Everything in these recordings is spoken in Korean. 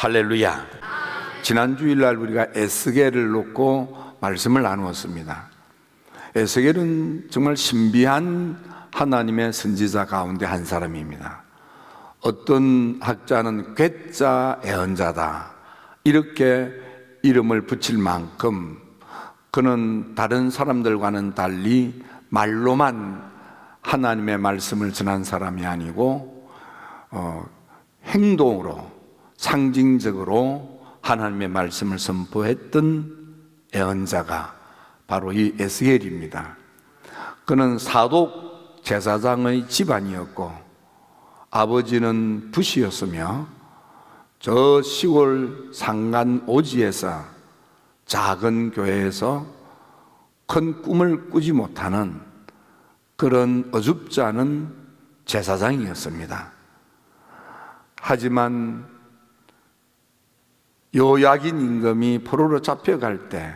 할렐루야. 지난 주일날 우리가 에스겔을 놓고 말씀을 나누었습니다. 에스겔은 정말 신비한 하나님의 선지자 가운데 한 사람입니다. 어떤 학자는 괴짜 애언자다 이렇게 이름을 붙일 만큼 그는 다른 사람들과는 달리 말로만 하나님의 말씀을 전한 사람이 아니고 행동으로 상징적으로 하나님의 말씀을 선포했던 애언자가 바로 이 에스겔입니다. 그는 사독 제사장의 집안이었고 아버지는 부시였으며 저 시골 상간 오지에서 작은 교회에서 큰 꿈을 꾸지 못하는 그런 어줍지 않은 제사장이었습니다. 하지만 요야긴 임금이 포로로 잡혀갈 때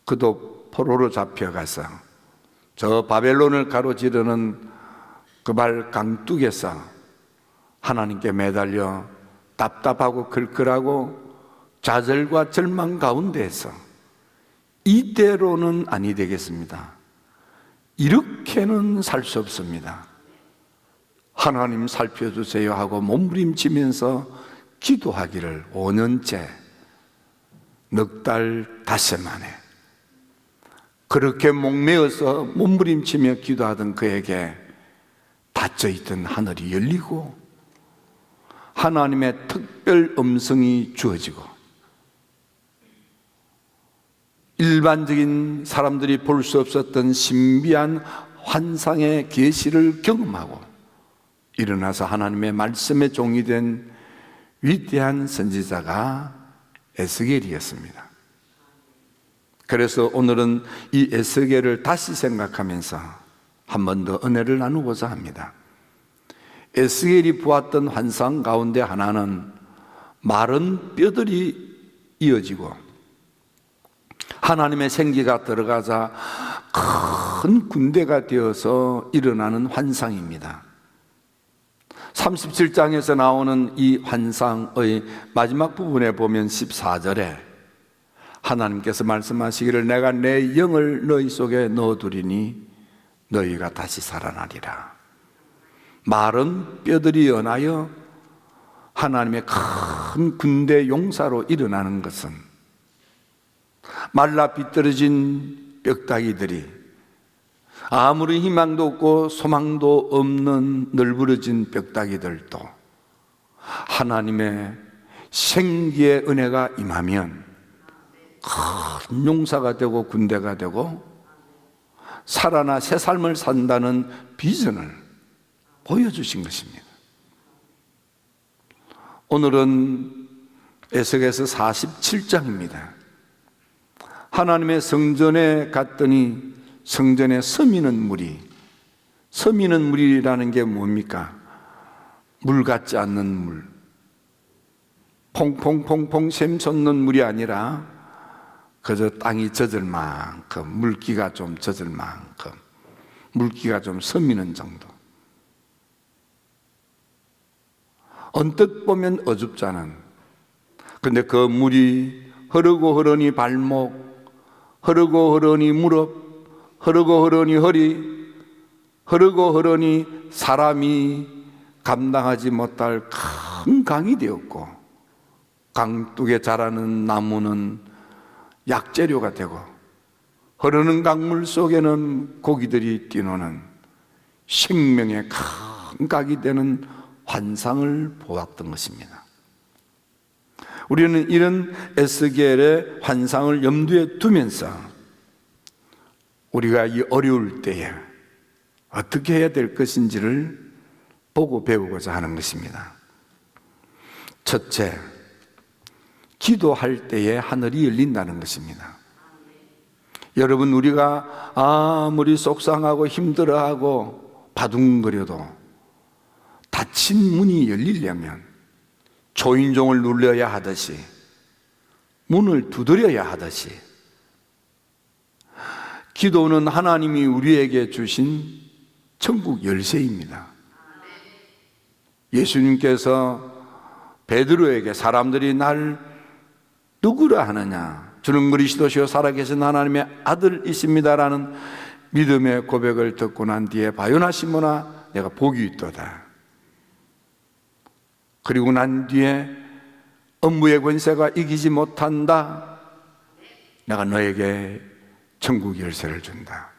그도 포로로 잡혀가서 저 바벨론을 가로지르는 그 발 강둑에서 하나님께 매달려 답답하고 글글하고 좌절과 절망 가운데에서 이대로는 아니 되겠습니다. 이렇게는 살 수 없습니다. 하나님 살펴주세요 하고 몸부림치면서 기도하기를 5년째 넉 달 닷새 만에 그렇게 목매어서 몸부림치며 기도하던 그에게 닫혀있던 하늘이 열리고 하나님의 특별 음성이 주어지고 일반적인 사람들이 볼 수 없었던 신비한 환상의 계시를 경험하고 일어나서 하나님의 말씀의 종이 된 위대한 선지자가 에스겔이었습니다. 그래서 오늘은 이 에스겔을 다시 생각하면서 한 번 더 은혜를 나누고자 합니다. 에스겔이 보았던 환상 가운데 하나는 마른 뼈들이 이어지고 하나님의 생기가 들어가자 큰 군대가 되어서 일어나는 환상입니다. 37장에서 나오는 이 환상의 마지막 부분에 보면 14절에 하나님께서 말씀하시기를 내가 내 영을 너희 속에 넣어두리니 너희가 다시 살아나리라. 마른 뼈들이 연하여 하나님의 큰 군대 용사로 일어나는 것은 말라 비뚤어진 뼈다귀들이 아무리 희망도 없고 소망도 없는 널브러진 뼈다귀들도 하나님의 생기의 은혜가 임하면 큰 용사가 되고 군대가 되고 살아나 새 삶을 산다는 비전을 보여주신 것입니다. 오늘은 에스겔서 47장입니다. 하나님의 성전에 갔더니 성전에 서미는 물이라는 게 뭡니까? 물 같지 않는 물, 퐁퐁퐁퐁 샘솟는 물이 아니라 그저 땅이 젖을 만큼, 물기가 좀 젖을 만큼, 물기가 좀 서미는 정도. 언뜻 보면 어줍지 않은, 그런데 그 물이 흐르고 흐르니 발목, 흐르고 흐르니 무릎, 흐르고 흐르니 허리, 흐르고 흐르니 사람이 감당하지 못할 큰 강이 되었고 강둑에 자라는 나무는 약재료가 되고 흐르는 강물 속에는 고기들이 뛰노는 생명의 큰 강이 되는 환상을 보았던 것입니다. 우리는 이런 에스겔의 환상을 염두에 두면서 우리가 이 어려울 때에 어떻게 해야 될 것인지를 보고 배우고자 하는 것입니다. 첫째, 기도할 때에 하늘이 열린다는 것입니다. 여러분, 우리가 아무리 속상하고 힘들어하고 바둥거려도 닫힌 문이 열리려면 초인종을 눌러야 하듯이 문을 두드려야 하듯이 기도는 하나님이 우리에게 주신 천국 열쇠입니다. 예수님께서 베드로에게 사람들이 날 누구라 하느냐? 주는 그리스도시요 살아계신 하나님의 아들이십니다라는 믿음의 고백을 듣고 난 뒤에 바요나 시몬아 내가 복이 있도다. 그리고 난 뒤에 음부의 권세가 이기지 못한다. 내가 너에게 천국 열쇠를 준다.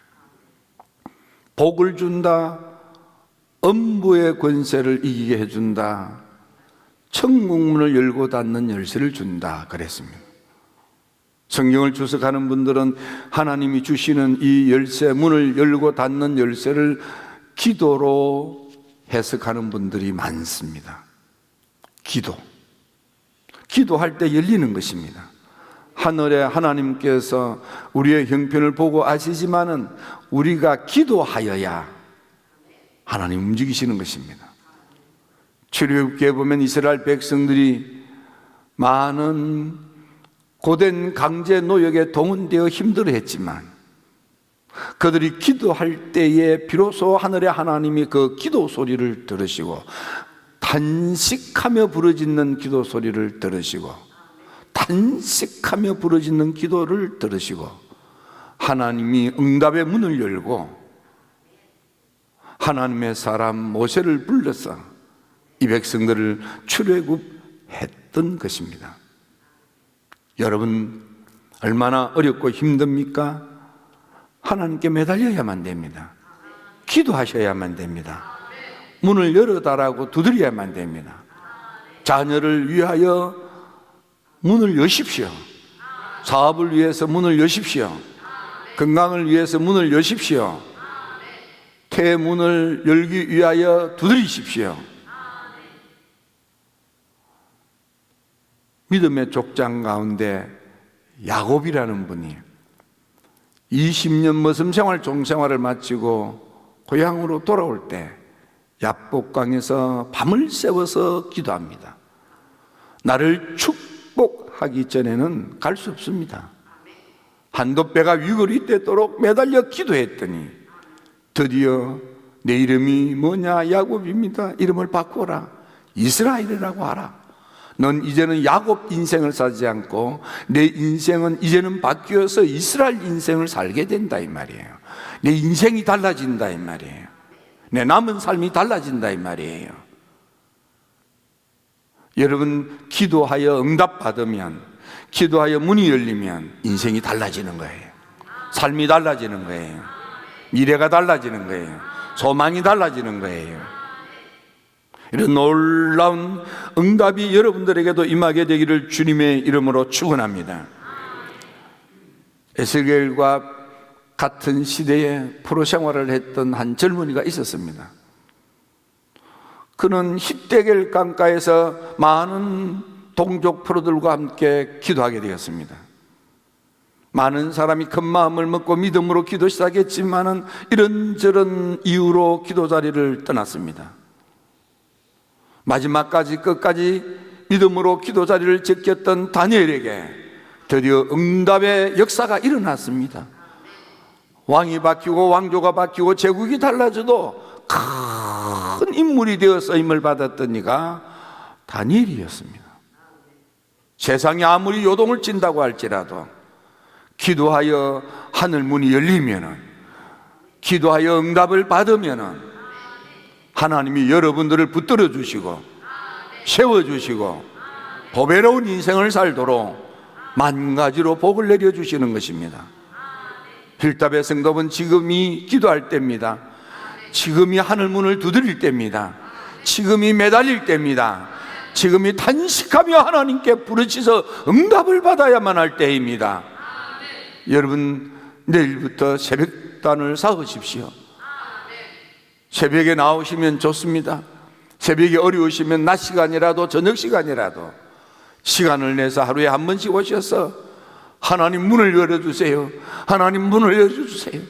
복을 준다. 음부의 권세를 이기게 해준다. 천국 문을 열고 닫는 열쇠를 준다 그랬습니다. 성경을 주석하는 분들은 하나님이 주시는 이 열쇠, 문을 열고 닫는 열쇠를 기도로 해석하는 분들이 많습니다. 기도할 때 열리는 것입니다. 하늘에 하나님께서 우리의 형편을 보고 아시지만은 우리가 기도하여야 하나님 움직이시는 것입니다. 출애굽기에 보면 이스라엘 백성들이 많은 고된 강제 노역에 동원되어 힘들어했지만 그들이 기도할 때에 비로소 하늘의 하나님이 그 기도 소리를 들으시고 단식하며 부르짖는 기도 소리를 들으시고 단식하며 부르짖는 기도를 들으시고 하나님이 응답의 문을 열고 하나님의 사람 모세를 불러서 이 백성들을 출애굽했던 것입니다. 여러분 얼마나 어렵고 힘듭니까? 하나님께 매달려야만 됩니다. 기도하셔야만 됩니다. 문을 열어달라고 두드려야만 됩니다. 자녀를 위하여 문을 여십시오. 사업을 위해서 문을 여십시오. 건강을 위해서 문을 여십시오. 태문을 열기 위하여 두드리십시오. 믿음의 족장 가운데 야곱이라는 분이 20년 머슴 생활, 종생활을 마치고 고향으로 돌아올 때 야복강에서 밤을 새워서 기도합니다. 나를 축복하기 전에는 갈 수 없습니다. 한돛배가 위골이 되도록 매달려 기도했더니 드디어 내 이름이 뭐냐? 야곱입니다. 이름을 바꾸어라. 이스라엘이라고 하라. 넌 이제는 야곱 인생을 살지 않고 내 인생은 이제는 바뀌어서 이스라엘 인생을 살게 된다 이 말이에요. 내 인생이 달라진다 이 말이에요. 내 남은 삶이 달라진다 이 말이에요. 여러분 기도하여 응답받으면, 기도하여 문이 열리면 인생이 달라지는 거예요. 삶이 달라지는 거예요. 미래가 달라지는 거예요. 소망이 달라지는 거예요. 이런 놀라운 응답이 여러분들에게도 임하게 되기를 주님의 이름으로 축원합니다. 에스겔과 같은 시대에 프로 생활을 했던 한 젊은이가 있었습니다. 그는 히데겔 강가에서 많은 동족 프로들과 함께 기도하게 되었습니다. 많은 사람이 큰 마음을 먹고 믿음으로 기도 시작했지만은 이런저런 이유로 기도 자리를 떠났습니다. 마지막까지 끝까지 믿음으로 기도 자리를 지켰던 다니엘에게 드디어 응답의 역사가 일어났습니다. 왕이 바뀌고 왕조가 바뀌고 제국이 달라져도 큰 인물이 되어 쓰임을 받았던 이가 다니엘이었습니다. 세상이 아무리 요동을 찐다고 할지라도 기도하여 하늘 문이 열리면은, 기도하여 응답을 받으면은 하나님이 여러분들을 붙들어 주시고 세워주시고 보배로운 인생을 살도록 만 가지로 복을 내려주시는 것입니다. 필답의 성도는 지금이 기도할 때입니다. 지금이 하늘문을 두드릴 때입니다. 지금이 매달릴 때입니다. 지금이 단식하며 하나님께 부르짖어 응답을 받아야만 할 때입니다. 여러분 내일부터 새벽단을 쌓으십시오. 새벽에 나오시면 좋습니다. 새벽에 어려우시면 낮 시간이라도 저녁 시간이라도 시간을 내서 하루에 한 번씩 오셔서 하나님 문을 열어주세요. 하나님 문을 열어주세요.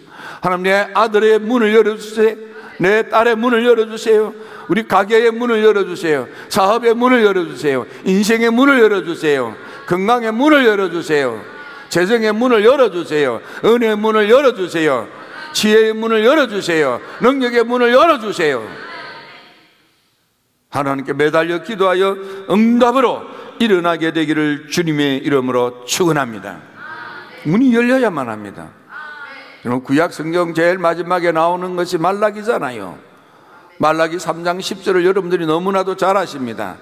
하나님 내 아들의 문을 열어주세요. 내 딸의 문을 열어주세요. 우리 가게의 문을 열어주세요. 사업의 문을 열어주세요. 인생의 문을 열어주세요. 건강의 문을 열어주세요. 재정의 문을 열어주세요. 은혜의 문을 열어주세요. 지혜의 문을 열어주세요. 능력의 문을 열어주세요. 하나님께 매달려 기도하여 응답으로 일어나게 되기를 주님의 이름으로 축원합니다. 문이 열려야만 합니다. 구약 성경 제일 마지막에 나오는 것이 말라기잖아요. 말라기 3장 10절을 여러분들이 너무나도 잘 아십니다.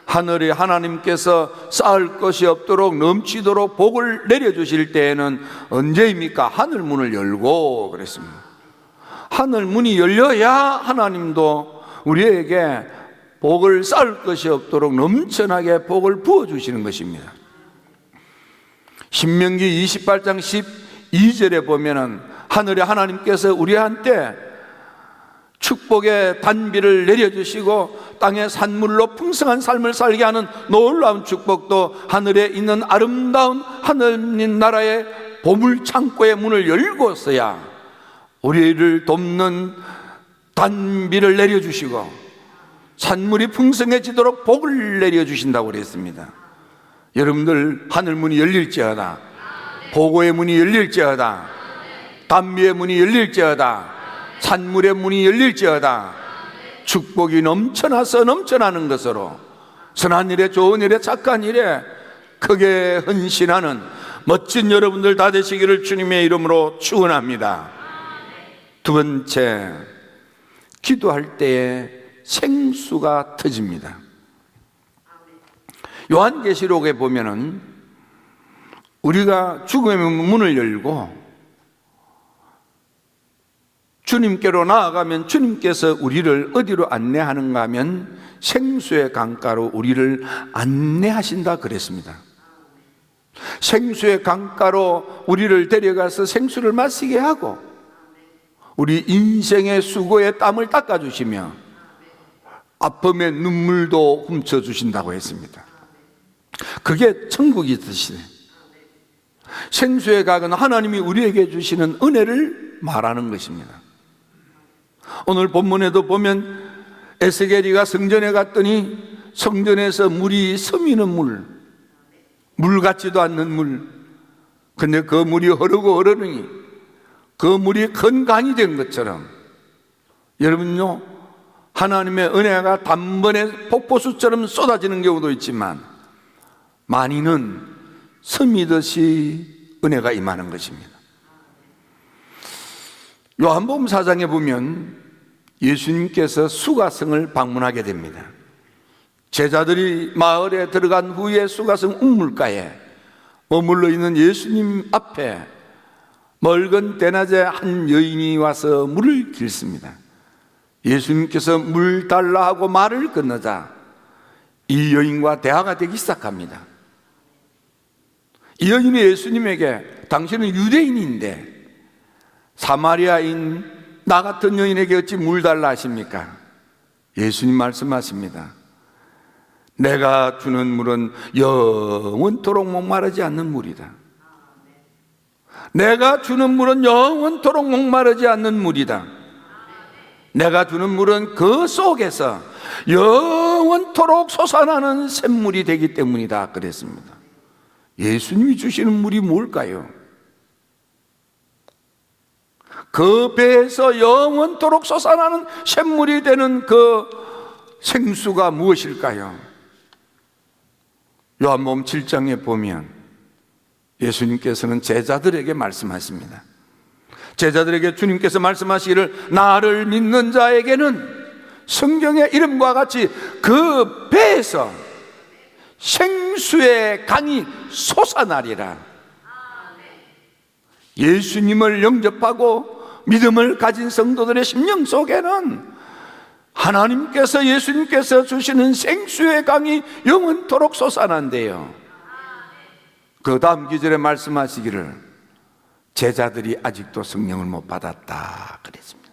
하늘에 하나님께서 쌓을 것이 없도록 넘치도록 복을 내려주실 때에는 언제입니까? 하늘 문을 열고 그랬습니다. 하늘 문이 열려야 하나님도 우리에게 복을 쌓을 것이 없도록 넘쳐나게 복을 부어주시는 것입니다. 신명기 28장 12절에 보면은 하늘에 하나님께서 우리한테 축복의 단비를 내려주시고 땅의 산물로 풍성한 삶을 살게 하는 놀라운 축복도 하늘에 있는 아름다운 하느님 나라의 보물 창고의 문을 열고서야 우리를 돕는 단비를 내려주시고 산물이 풍성해지도록 복을 내려주신다고 그랬습니다. 여러분들 하늘문이 열릴지어다, 보고의 문이 열릴지어다, 단비의 문이 열릴지어다, 산물의 문이 열릴지어다, 축복이 넘쳐나서 넘쳐나는 것으로 선한 일에 좋은 일에 착한 일에 크게 헌신하는 멋진 여러분들 다 되시기를 주님의 이름으로 축원합니다. 두 번째, 기도할 때에 생수가 터집니다. 요한계시록에 보면은 우리가 죽음의 문을 열고 주님께로 나아가면 주님께서 우리를 어디로 안내하는가 하면 생수의 강가로 우리를 안내하신다 그랬습니다. 생수의 강가로 우리를 데려가서 생수를 마시게 하고 우리 인생의 수고의 땀을 닦아주시며 아픔의 눈물도 훔쳐주신다고 했습니다. 그게 천국이 뜻이에요. 생수의 강은 하나님이 우리에게 주시는 은혜를 말하는 것입니다. 오늘 본문에도 보면 에스겔이가 성전에 갔더니 성전에서 물이 스미는 물 같지도 않는 물, 근데 그 물이 흐르고 흐르니 그 물이 큰 강이 된 것처럼 여러분요, 하나님의 은혜가 단번에 폭포수처럼 쏟아지는 경우도 있지만 많이는 스미듯이 은혜가 임하는 것입니다. 요한복음 4장에 보면 예수님께서 수가성을 방문하게 됩니다. 제자들이 마을에 들어간 후에 수가성 우물가에 머물러 있는 예수님 앞에 멀건 대낮에 한 여인이 와서 물을 길습니다. 예수님께서 물 달라 하고 말을 건너자 이 여인과 대화가 되기 시작합니다. 이 여인이 예수님에게 당신은 유대인인데 사마리아인 나 같은 여인에게 어찌 물 달라 하십니까? 예수님 말씀하십니다. 내가 주는 물은 영원토록 목마르지 않는 물이다. 내가 주는 물은 영원토록 목마르지 않는 물이다. 내가 주는 물은 그 속에서 영원토록 솟아나는 샘물이 되기 때문이다 그랬습니다. 예수님이 주시는 물이 뭘까요? 그 배에서 영원토록 솟아나는 샘물이 되는 그 생수가 무엇일까요? 요한복음 7장에 보면 예수님께서는 제자들에게 말씀하십니다. 제자들에게 주님께서 말씀하시기를 나를 믿는 자에게는 성경의 이름과 같이 그 배에서 생수의 강이 솟아나리라. 예수님을 영접하고 믿음을 가진 성도들의 심령 속에는 하나님께서 예수님께서 주시는 생수의 강이 영원토록 솟아난대요. 그 다음 기절에 말씀하시기를 제자들이 아직도 성령을 못 받았다 그랬습니다.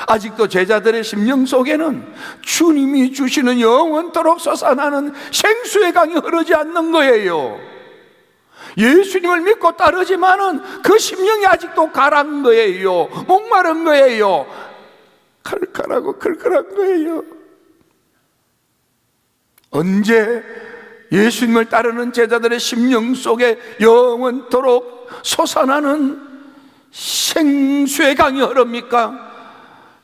아직도 제자들의 심령 속에는 주님이 주시는 영원토록 솟아나는 생수의 강이 흐르지 않는 거예요. 예수님을 믿고 따르지만은 그 심령이 아직도 가란 거예요. 목마른 거예요. 칼칼하고 칼칼한 거예요. 언제 예수님을 따르는 제자들의 심령 속에 영원토록 솟아나는 생수의 강이 흐릅니까?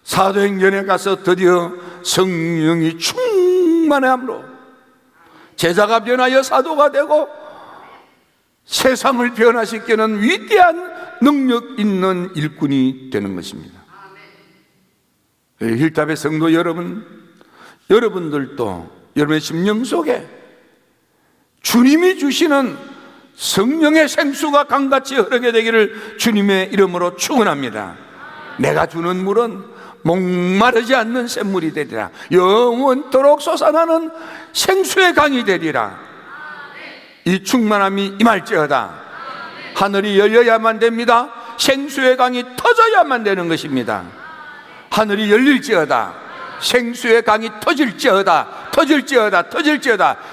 사도행전에 가서 드디어 성령이 충만함으로 제자가 변하여 사도가 되고 세상을 변화시키는 위대한 능력 있는 일꾼이 되는 것입니다. 힐답의 성도 여러분, 여러분들도 여러분의 심령 속에 주님이 주시는 성령의 생수가 강같이 흐르게 되기를 주님의 이름으로 축원합니다. 내가 주는 물은 목마르지 않는 샘물이 되리라. 영원토록 솟아나는 생수의 강이 되리라. 이 충만함이 임할지어다. 하늘이 열려야만 됩니다. 생수의 강이 터져야만 되는 것입니다. 하늘이 열릴지어다. 생수의 강이 터질지어다.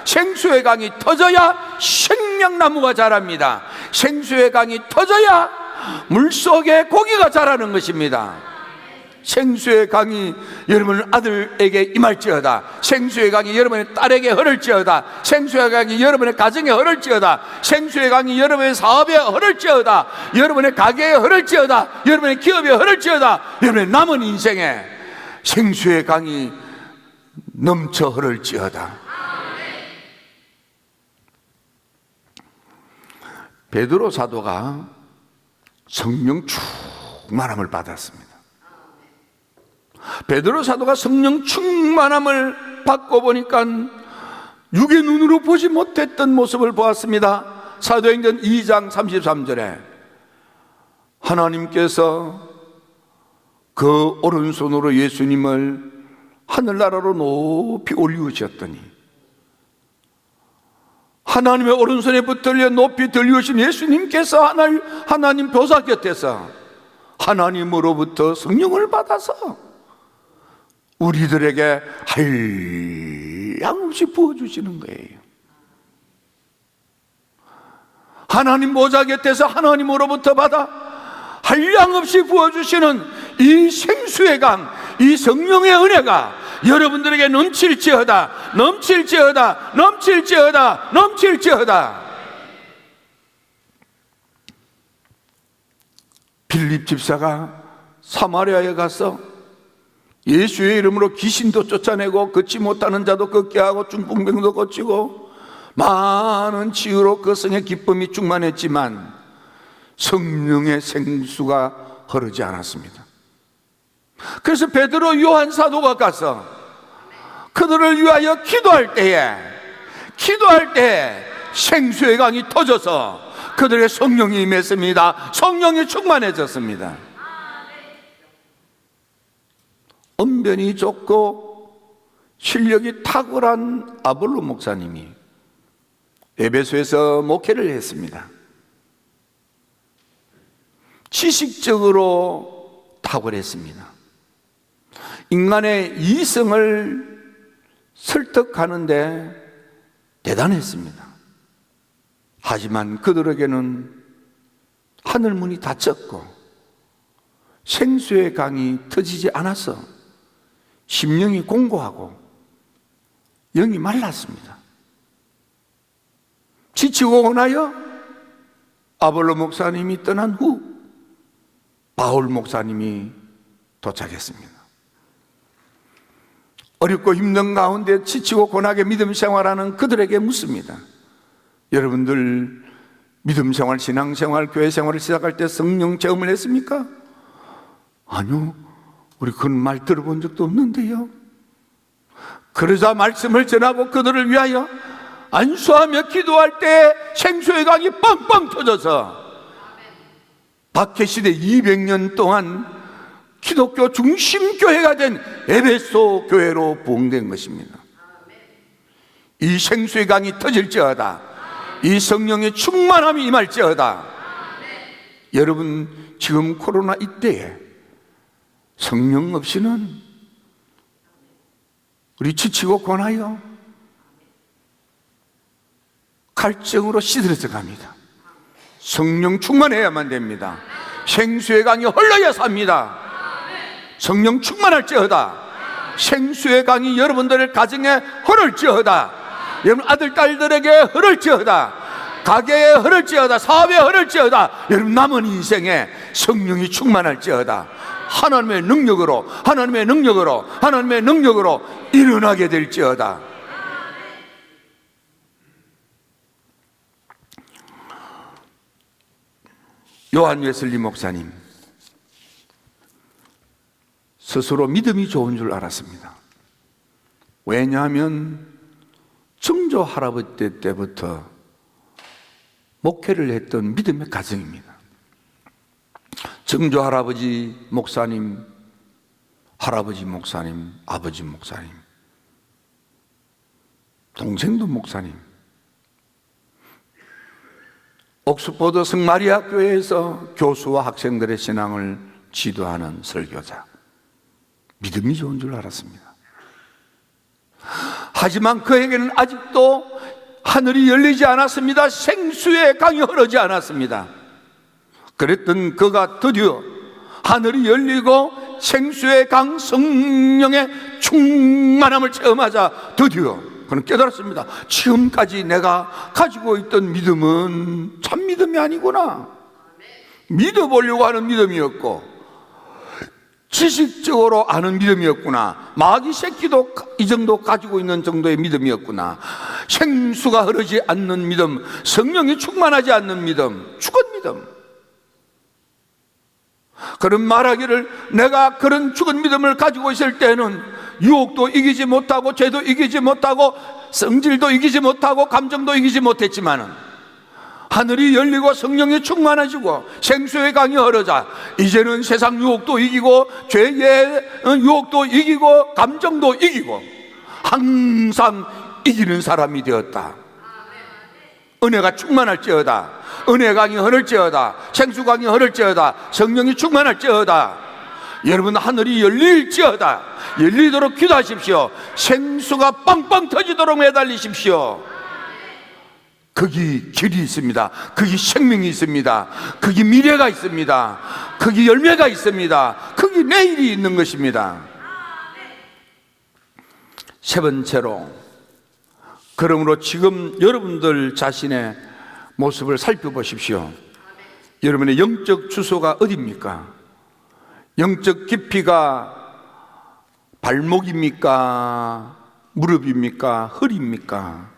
생수의 강이 터져야 생명나무가 자랍니다. 생수의 강이 터져야 물속에 고기가 자라는 것입니다. 생수의 강이 여러분 아들에게 임할지어다. 생수의 강이 여러분의 딸에게 흐를지어다. 생수의 강이 여러분의 가정에 흐를지어다. 생수의 강이 여러분의 사업에 흐를지어다. 여러분의 가게에 흐를지어다. 여러분의 기업에 흐를지어다. 여러분의 남은 인생에 생수의 강이 넘쳐 흐를지어다. 베드로 사도가 성령 충만함을 받았습니다. 베드로 사도가 성령 충만함을 받고 보니까 육의 눈으로 보지 못했던 모습을 보았습니다. 사도행전 2장 33절에 하나님께서 그 오른손으로 예수님을 하늘나라로 높이 올리우셨더니 하나님의 오른손에 붙들려 높이 들리우신 예수님께서 하나님 보좌 곁에서 하나님으로부터 성령을 받아서 우리들에게 한량없이 부어주시는 거예요. 하나님 보좌 곁에서 하나님으로부터 받아 한량없이 부어주시는 이 생수의 강, 이 성령의 은혜가 여러분들에게 넘칠지어다. 빌립 집사가 사마리아에 가서 예수의 이름으로 귀신도 쫓아내고 걷지 못하는 자도 걷게 하고 중풍병도 고치고 많은 치유로 그 성의 기쁨이 충만했지만 성령의 생수가 흐르지 않았습니다. 그래서 베드로, 요한 사도가 가서 그들을 위하여 기도할 때에 생수의 강이 터져서 그들의 성령이 임했습니다. 성령이 충만해졌습니다. 언변이 좋고 실력이 탁월한 아볼로 목사님이 에베소에서 목회를 했습니다. 지식적으로 탁월했습니다. 인간의 이성을 설득하는데 대단했습니다. 하지만 그들에게는 하늘문이 닫혔고 생수의 강이 터지지 않아서 심령이 공고하고 영이 말랐습니다. 지치고 원하여 아볼로 목사님이 떠난 후 바울 목사님이 도착했습니다. 어렵고 힘든 가운데 지치고 고나게 믿음 생활하는 그들에게 묻습니다. 여러분들 믿음 생활, 신앙 생활, 교회 생활을 시작할 때 성령 체험을 했습니까? 아니요, 우리 그런 말 들어본 적도 없는데요. 그러자 말씀을 전하고 그들을 위하여 안수하며 기도할 때 생수의 강이 뻥뻥 터져서 박해시대 200년 동안 기독교 중심교회가 된 에베소 교회로 부흥된 것입니다. 이 생수의 강이 터질지어다. 이 성령의 충만함이 임할지어다. 여러분, 지금 코로나 이때에 성령 없이는 우리 지치고 고나요 갈증으로 시들어져 갑니다. 성령 충만해야만 됩니다. 생수의 강이 흘러야 삽니다. 성령 충만할지어다. 생수의 강이 여러분들의 가정에 흐를지어다. 여러분 아들 딸들에게 흐를지어다. 가게에 흐를지어다. 사업에 흐를지어다. 여러분 남은 인생에 성령이 충만할지어다. 하나님의 능력으로, 하나님의 능력으로, 하나님의 능력으로 일어나게 될지어다. 요한 웨슬리 목사님, 스스로 믿음이 좋은 줄 알았습니다. 왜냐하면 증조 할아버지 때부터 목회를 했던 믿음의 가정입니다. 증조 할아버지 목사님, 할아버지 목사님, 아버지 목사님, 동생도 목사님, 옥스포드 성마리아 교회에서 교수와 학생들의 신앙을 지도하는 설교자. 믿음이 좋은 줄 알았습니다. 하지만 그에게는 아직도 하늘이 열리지 않았습니다. 생수의 강이 흐르지 않았습니다. 그랬던 그가 드디어 하늘이 열리고 생수의 강 성령의 충만함을 체험하자 드디어 그는 깨달았습니다. 지금까지 내가 가지고 있던 믿음은 참 믿음이 아니구나. 믿어보려고 하는 믿음이었고 지식적으로 아는 믿음이었구나. 마귀 새끼도 이 정도 가지고 있는 정도의 믿음이었구나. 생수가 흐르지 않는 믿음, 성령이 충만하지 않는 믿음, 죽은 믿음. 그런 말하기를 내가 그런 죽은 믿음을 가지고 있을 때는 유혹도 이기지 못하고 죄도 이기지 못하고 성질도 이기지 못하고 감정도 이기지 못했지만은 하늘이 열리고 성령이 충만해지고 생수의 강이 흐르자 이제는 세상 유혹도 이기고 죄의 유혹도 이기고 감정도 이기고 항상 이기는 사람이 되었다. 은혜가 충만할지어다. 은혜의 강이 흐를지어다. 생수 강이 흐를지어다. 성령이 충만할지어다. 여러분, 하늘이 열릴지어다. 열리도록 기도하십시오. 생수가 빵빵 터지도록 매달리십시오. 거기 길이 있습니다. 거기 생명이 있습니다. 거기 미래가 있습니다. 거기 열매가 있습니다. 거기 내일이 있는 것입니다. 세 번째로, 그러므로 지금 여러분들 자신의 모습을 살펴보십시오. 여러분의 영적 주소가 어디입니까? 영적 깊이가 발목입니까? 무릎입니까? 허리입니까?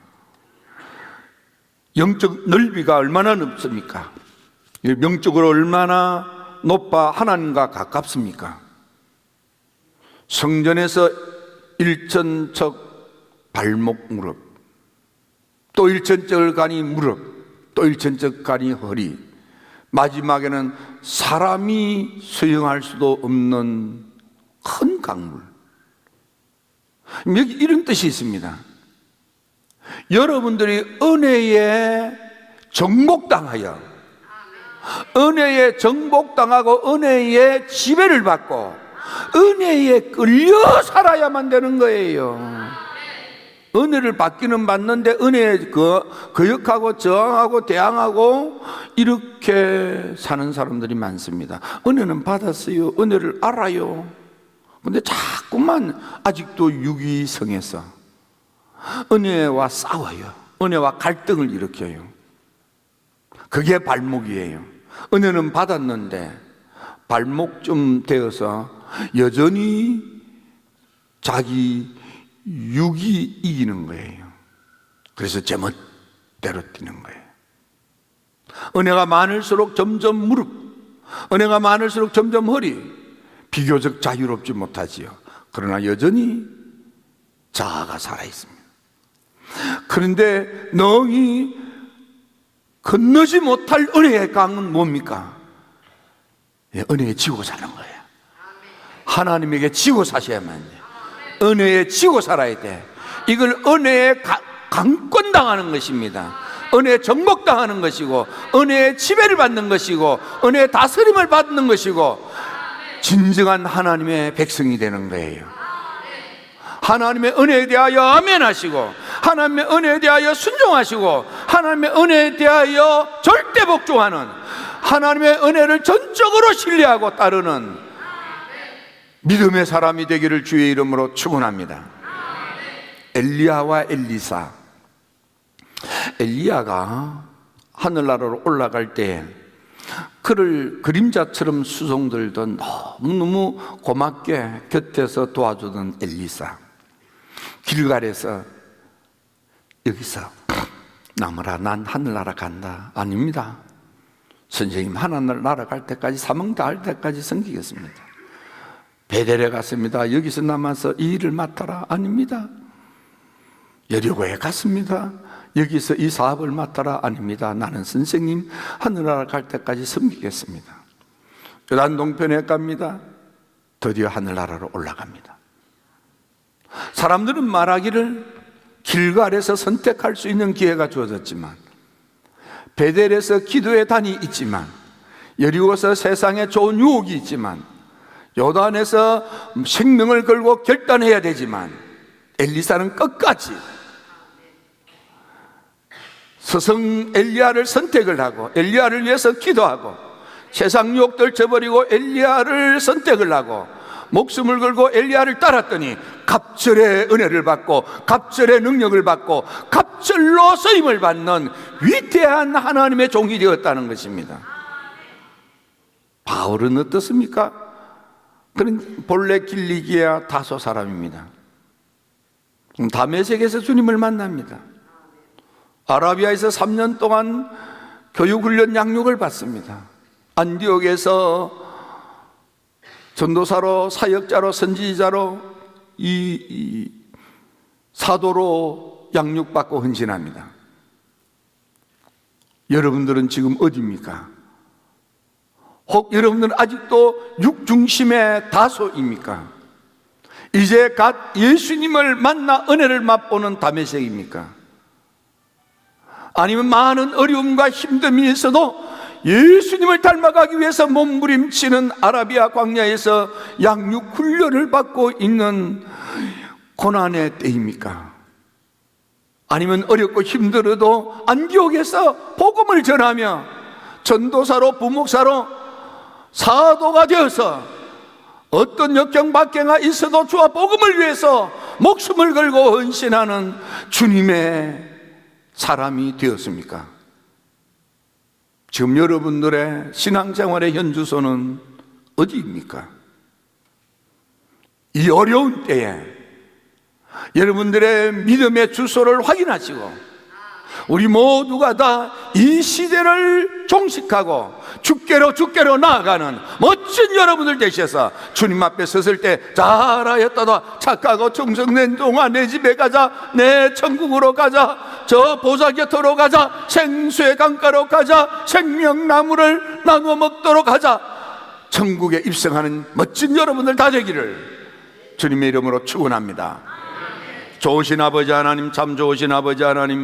영적 넓이가 얼마나 넓습니까? 영적으로 얼마나 높아 하나님과 가깝습니까? 성전에서 일천척 발목 무릎, 또 일천척을 가니 무릎, 또 일천척 가니 허리, 마지막에는 사람이 수영할 수도 없는 큰 강물. 여기 이런 뜻이 있습니다. 여러분들이 은혜에 정복당하여, 은혜에 정복당하고 은혜에 지배를 받고 은혜에 끌려 살아야만 되는 거예요. 은혜를 받기는 받는데 은혜에 거역하고 저항하고 대항하고 이렇게 사는 사람들이 많습니다. 은혜는 받았어요. 은혜를 알아요. 근데 자꾸만 아직도 유기성에서 은혜와 싸워요. 은혜와 갈등을 일으켜요. 그게 발목이에요. 은혜는 받았는데 발목쯤 되어서 여전히 자기 육이 이기는 거예요. 그래서 제멋대로 뛰는 거예요. 은혜가 많을수록 점점 무릎, 은혜가 많을수록 점점 허리, 비교적 자유롭지 못하지요. 그러나 여전히 자아가 살아있습니다. 그런데 너희 건너지 못할 은혜의 강은 뭡니까? 은혜에 지고 사는 거예요. 하나님에게 지고 사셔야만 돼요. 은혜에 지고 살아야 돼. 이걸 은혜에 강권당하는 것입니다. 은혜에 정복당하는 것이고, 은혜에 지배를 받는 것이고, 은혜에 다스림을 받는 것이고, 진정한 하나님의 백성이 되는 거예요. 하나님의 은혜에 대하여 아멘하시고, 하나님의 은혜에 대하여 순종하시고, 하나님의 은혜에 대하여 절대 복종하는, 하나님의 은혜를 전적으로 신뢰하고 따르는 믿음의 사람이 되기를 주의 이름으로 축원합니다. 엘리야와 엘리사. 엘리야가 하늘나라로 올라갈 때 그를 그림자처럼 수송들던 너무너무 고맙게 곁에서 도와주던 엘리사. 길갈에서 여기서 나무라 난 하늘나라 간다. 아닙니다. 선생님 하늘나라 갈 때까지 사명 다할 때까지 섬기겠습니다. 베델에 갔습니다. 여기서 남아서 이 일을 맡아라. 아닙니다. 여리고에 갔습니다. 여기서 이 사업을 맡아라. 아닙니다. 나는 선생님 하늘나라 갈 때까지 섬기겠습니다. 요단 동편에 갑니다. 드디어 하늘나라로 올라갑니다. 사람들은 말하기를 길갈에서 선택할 수 있는 기회가 주어졌지만, 베델에서 기도의 단이 있지만, 여리고에서 세상에 좋은 유혹이 있지만, 요단에서 생명을 걸고 결단해야 되지만, 엘리사는 끝까지 스승 엘리야를 선택을 하고 엘리야를 위해서 기도하고 세상 유혹들 저버리고 엘리야를 선택을 하고 목숨을 걸고 엘리야를 따랐더니 갑절의 은혜를 받고 갑절의 능력을 받고 갑절로 쓰임을 받는 위대한 하나님의 종이 되었다는 것입니다. 바울은 어떻습니까? 그는 본래 길리기아 다소 사람입니다. 다메섹에서 주님을 만납니다. 아라비아에서 3년 동안 교육훈련 양육을 받습니다. 안디옥에서 전도사로, 사역자로, 선지자로, 이 사도로 양육받고 헌신합니다. 여러분들은 지금 어디입니까? 혹 여러분들은 아직도 육중심의 다소입니까? 이제 갓 예수님을 만나 은혜를 맛보는 다메섹입니까? 아니면 많은 어려움과 힘듦이 있어도 예수님을 닮아가기 위해서 몸부림치는 아라비아 광야에서 양육 훈련을 받고 있는 고난의 때입니까? 아니면 어렵고 힘들어도 안디옥에서 복음을 전하며 전도사로, 부목사로, 사도가 되어서 어떤 역경 박해가 있어도 주와 복음을 위해서 목숨을 걸고 헌신하는 주님의 사람이 되었습니까? 지금 여러분들의 신앙생활의 현주소는 어디입니까? 이 어려운 때에 여러분들의 믿음의 주소를 확인하시고 우리 모두가 다 이 시대를 종식하고 주께로 나아가는 멋진 여러분들 되셔서 주님 앞에 섰을 때 잘하였다, 착하고 충성된 종아, 내 집에 가자, 내 천국으로 가자, 저 보좌 곁으로 가자, 생수의 강가로 가자, 생명나무를 나누어 먹도록 하자, 천국에 입성하는 멋진 여러분들 다 되기를 주님의 이름으로 축원합니다. 좋으신 아버지 하나님, 참 좋으신 아버지 하나님,